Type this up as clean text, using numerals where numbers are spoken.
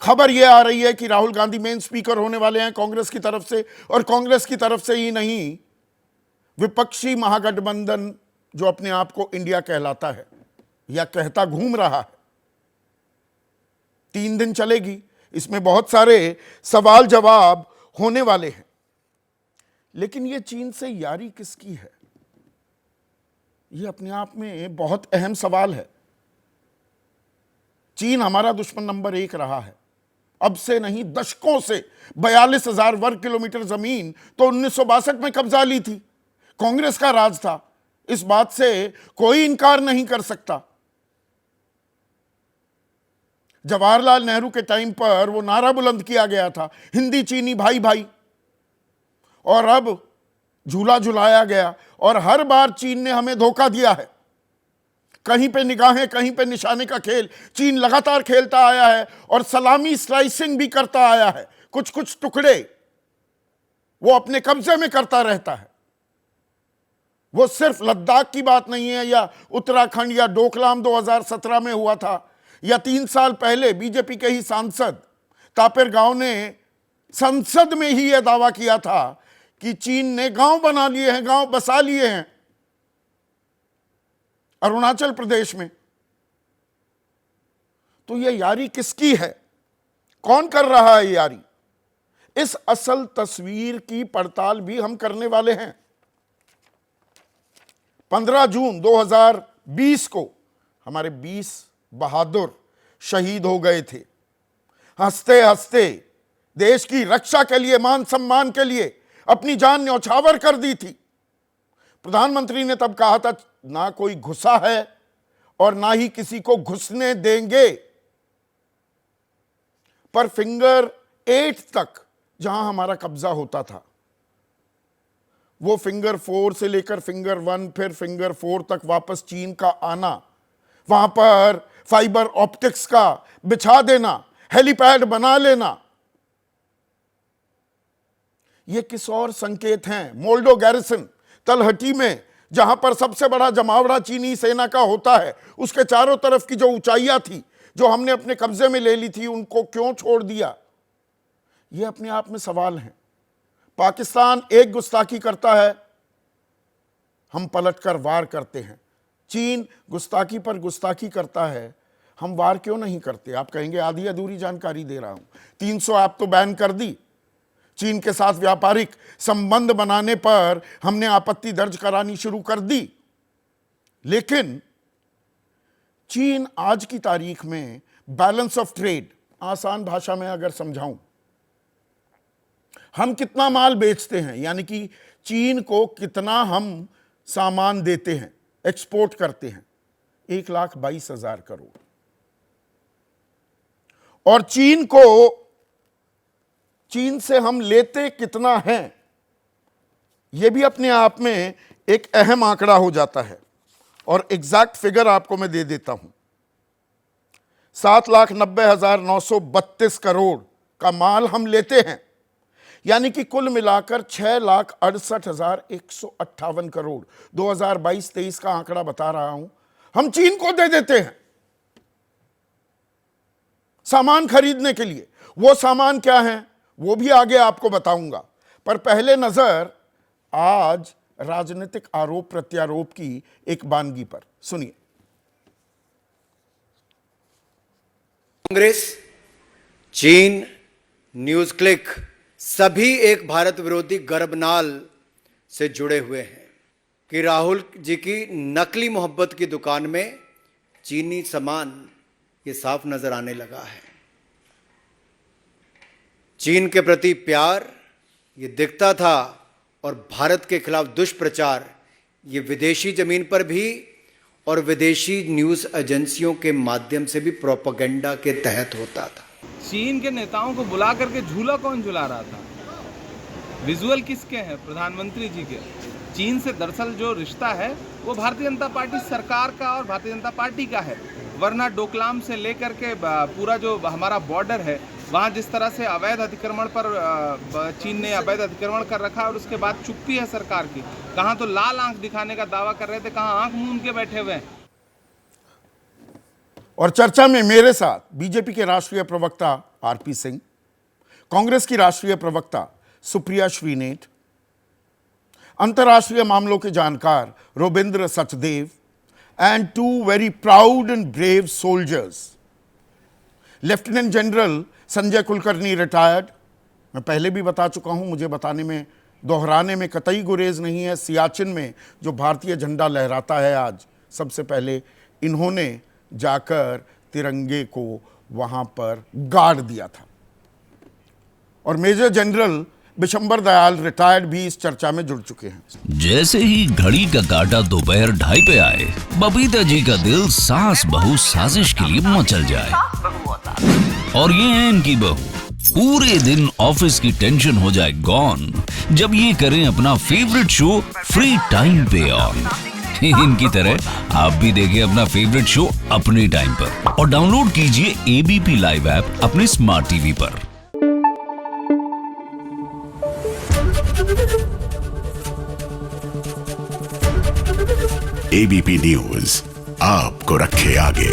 खबर यह आ रही है कि राहुल गांधी मेन स्पीकर होने वाले हैं कांग्रेस की तरफ से, और कांग्रेस की तरफ से ही नहीं, विपक्षी महागठबंधन जो अपने आप को इंडिया कहलाता है या कहता घूम रहा है, 3 दिन चलेगी। इसमें बहुत सारे सवाल जवाब होने वाले हैं। लेकिन यह चीन से यारी किसकी है, यह अपने आप में बहुत अहम सवाल है। चीन हमारा दुश्मन नंबर 1 रहा है, अब से नहीं दशकों से। 42,000 वर्ग किलोमीटर जमीन तो 1962 में कब्जा ली थी, कांग्रेस का राज था, इस बात से कोई इनकार नहीं कर सकता। जवाहरलाल नेहरू के टाइम पर वो नारा बुलंद किया गया था, हिंदी चीनी भाई भाई, और अब झूला झुलाया गया, और हर बार चीन ने हमें धोखा दिया है। कहीं पे निगाहें, कहीं पे निशाने का खेल चीन लगातार खेलता आया है, और सलामी स्लाइसिंग भी करता आया है। कुछ कुछ टुकड़े वो अपने कब्जे में करता रहता है। वो सिर्फ लद्दाख की बात नहीं है, या उत्तराखंड या डोकलाम 2017 में हुआ था, या 3 साल पहले बीजेपी के ही सांसद तापिर गांव ने संसद में ही यह दावा किया था कि चीन ने गांव बना लिए हैं, गांव बसा लिए हैं अरुणाचल प्रदेश में। तो यह यारी किसकी है, कौन कर रहा है यारी, इस असल तस्वीर की पड़ताल भी हम करने वाले हैं। 15 जून 2020 को हमारे 20 बहादुर शहीद हो गए थे। हंसते हंसते देश की रक्षा के लिए, मान सम्मान के लिए अपनी जान न्यौछावर कर दी थी। प्रधानमंत्री ने तब कहा था, ना कोई घुसा है और ना ही किसी को घुसने देंगे। पर फिंगर 8 तक जहां हमारा कब्जा होता था, वो फिंगर 4 से लेकर फिंगर 1, फिर फिंगर 4 तक वापस चीन का आना, वहां पर फाइबर ऑप्टिक्स का बिछा देना, हेलीपैड बना लेना, ये किस और संकेत हैं। मोल्डो गैरिसन तलहटी में, जहां पर सबसे बड़ा जमावड़ा चीनी सेना का होता है, उसके चारों तरफ की जो ऊंचाइयां थी जो हमने अपने कब्जे में ले ली थी, उनको क्यों छोड़ दिया, ये अपने आप में सवाल हैं। पाकिस्तान एक गुस्ताखी करता है, हम पलटकर वार करते हैं। चीन गुस्ताखी पर गुस्ताखी करता है, हम वार क्यों नहीं करते। आप कहेंगे आधी अधूरी जानकारी दे रहा हूं। 300 ऐप तो बैन कर दी। चीन के साथ व्यापारिक संबंध बनाने पर हमने आपत्ति दर्ज करानी शुरू कर दी। लेकिन चीन आज की तारीख में बैलेंस ऑफ ट्रेड, आसान भाषा में अगर समझाऊं, हम कितना माल बेचते हैं, यानी कि चीन को कितना हम सामान देते हैं, एक्सपोर्ट करते हैं, 1,22,000 करोड़। और चीन से हम लेते कितना हैं, यह भी अपने आप में एक अहम आंकड़ा हो जाता है। और एग्जैक्ट फिगर आपको मैं दे देता हूं, 7,90,932 करोड़ का माल हम लेते हैं, यानी कि कुल मिलाकर 6,68,158 करोड़, 2022-23 का आंकड़ा बता रहा हूं, हम चीन को दे देते हैं सामान खरीदने के लिए। वो सामान क्या है वो भी आगे आपको बताऊंगा। पर पहले नजर आज राजनीतिक आरोप प्रत्यारोप की एक वानगी पर सुनिए। कांग्रेस, चीन, न्यूज क्लिक सभी एक भारत विरोधी गर्भनाल से जुड़े हुए हैं कि राहुल जी की नकली मोहब्बत की दुकान में चीनी सामान ये साफ नजर आने लगा है। चीन के प्रति प्यार ये दिखता था, और भारत के खिलाफ दुष्प्रचार ये विदेशी जमीन पर भी और विदेशी न्यूज एजेंसियों के माध्यम से भी प्रोपेगेंडा के तहत होता था। चीन के नेताओं को बुला करके झूला कौन झुला रहा था, विजुअल किसके हैं, प्रधानमंत्री जी के। चीन से दरअसल जो रिश्ता है वो भारतीय जनता पार्टी सरकार का और भारतीय जनता पार्टी का है, वरना डोकलाम से लेकर के पूरा जो हमारा बॉर्डर है, वहाँ जिस तरह से अवैध अतिक्रमण पर चीन ने अवैध अतिक्रमण कर रखा है, और उसके बाद चुप्पी है सरकार की। कहाँ तो लाल आंख दिखाने का दावा कर रहे थे, कहाँ आंख मूंद के बैठे हुए हैं। और चर्चा में मेरे साथ बीजेपी के राष्ट्रीय प्रवक्ता आरपी सिंह, कांग्रेस की राष्ट्रीय प्रवक्ता सुप्रिया श्रीनेठ, अंतर्राष्ट्रीय मामलों के जानकार Robindra Sachdev and 2 very proud and brave soldiers, lieutenant general Sanjay Kulkarni retired. मैं पहले भी बता चुका हूं, मुझे बताने में, दोहराने में कतई गुरेज नहीं है। सियाचिन में जो भारतीय झंडा लहराता है आज, सबसे पहले इन्होंने जाकर तिरंगे को वहां पर गाड़ दिया था। और major general Bishambar Dayal retired भी इस चर्चा में जुड़ चुके हैं। जैसे ही घड़ी का काटा दोपहर 2:30 पे आए, बबीता जी का दिल सास बहू साजिश के लिए मचल जाए। और ये है इनकी बहू, पूरे दिन ऑफिस की टेंशन हो जाए गॉन जब ये करें अपना फेवरेट शो फ्री टाइम पे ऑन। इनकी तरह आप भी देखिए अपना फेवरेट शो अपने टाइम पर और डाउनलोड कीजिए एबीपी लाइव ऐप अपने स्मार्ट टीवी पर। एबीपी न्यूज आपको रखे आगे।